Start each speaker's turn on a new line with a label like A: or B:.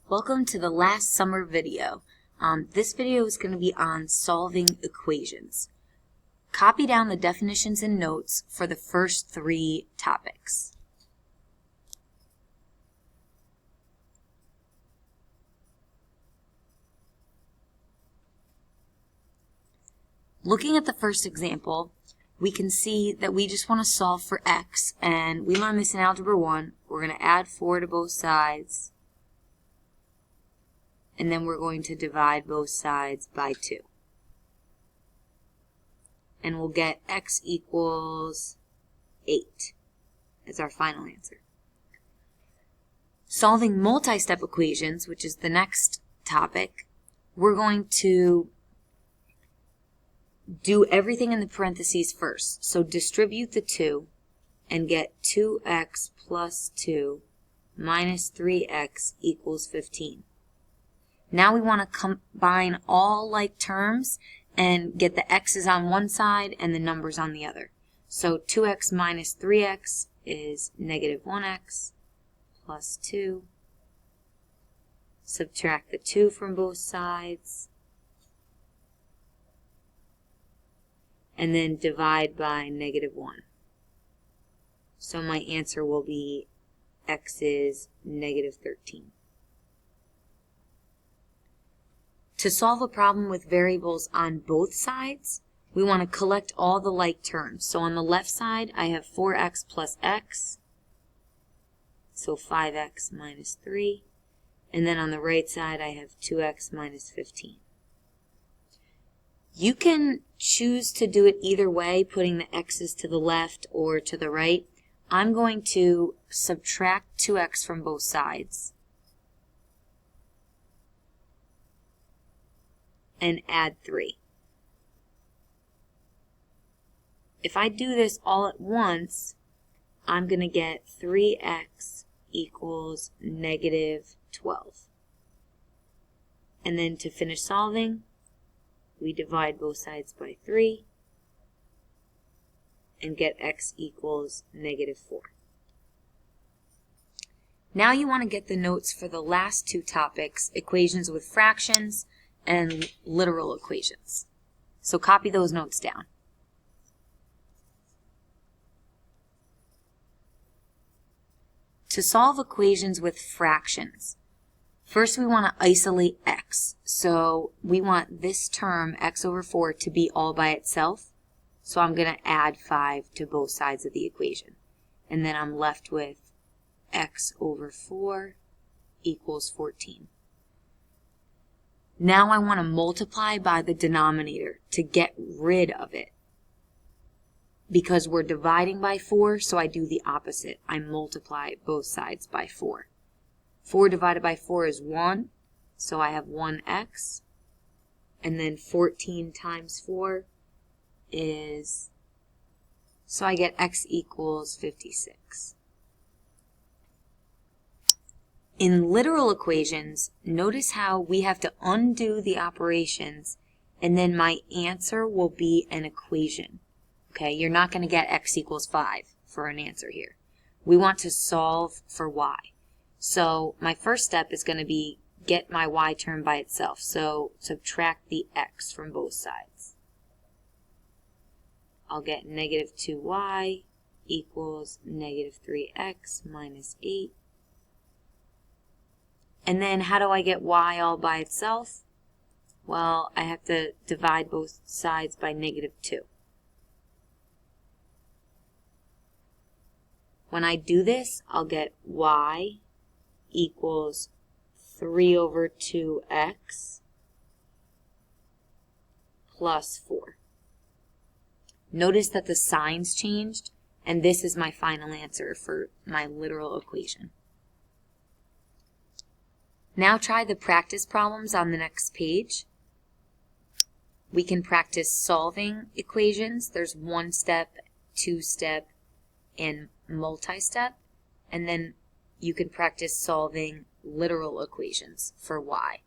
A: Welcome to the last summer video. This video is going to be on solving equations. Copy down the definitions and notes for the first 3 topics. Looking at the first example, we can see that we just want to solve for x, and we learned this in Algebra 1. We're going to add 4 to both sides, and then we're going to divide both sides by 2. And we'll get x equals 8 as our final answer. Solving multi-step equations, which is the next topic, we're going to do everything in the parentheses first. So distribute the 2 and get 2x plus 2 minus 3x equals 15. Now we want to combine all like terms and get the x's on one side and the numbers on the other. So 2x minus 3x is negative 1x plus 2. Subtract the 2 from both sides. And then divide by negative 1. So my answer will be x is negative 13. To solve a problem with variables on both sides, we want to collect all the like terms. So on the left side, I have 4x plus x, so 5x minus 3. And then on the right side, I have 2x minus 15. You can choose to do it either way, putting the x's to the left or to the right. I'm going to subtract 2x from both sides and add 3. If I do this all at once, I'm going to get 3x equals negative 12. And then to finish solving, we divide both sides by 3 and get x equals negative 4. Now you want to get the notes for the last 2 topics, equations with fractions and literal equations. So copy those notes down. To solve equations with fractions, first we want to isolate x. So we want this term, x over 4, to be all by itself. So I'm going to add 5 to both sides of the equation. And then I'm left with x over 4 equals 14. Now I want to multiply by the denominator to get rid of it. Because we're dividing by 4, so I do the opposite. I multiply both sides by 4. 4 divided by 4 is 1, so I have 1x. And then 14 times 4 is, so I get x equals 56. In literal equations, notice how we have to undo the operations, and then my answer will be an equation. Okay, you're not going to get x equals 5 for an answer here. We want to solve for y. So my first step is going to be get my y term by itself. So subtract the x from both sides. I'll get negative 2y equals negative 3x minus 8. And then how do I get y all by itself? Well, I have to divide both sides by negative 2. When I do this, I'll get y equals 3 over 2x plus 4. Notice that the signs changed, and this is my final answer for my literal equation. Now try the practice problems on the next page. We can practice solving equations. There's 1-step, 2-step, and multi-step. And then you can practice solving literal equations for y.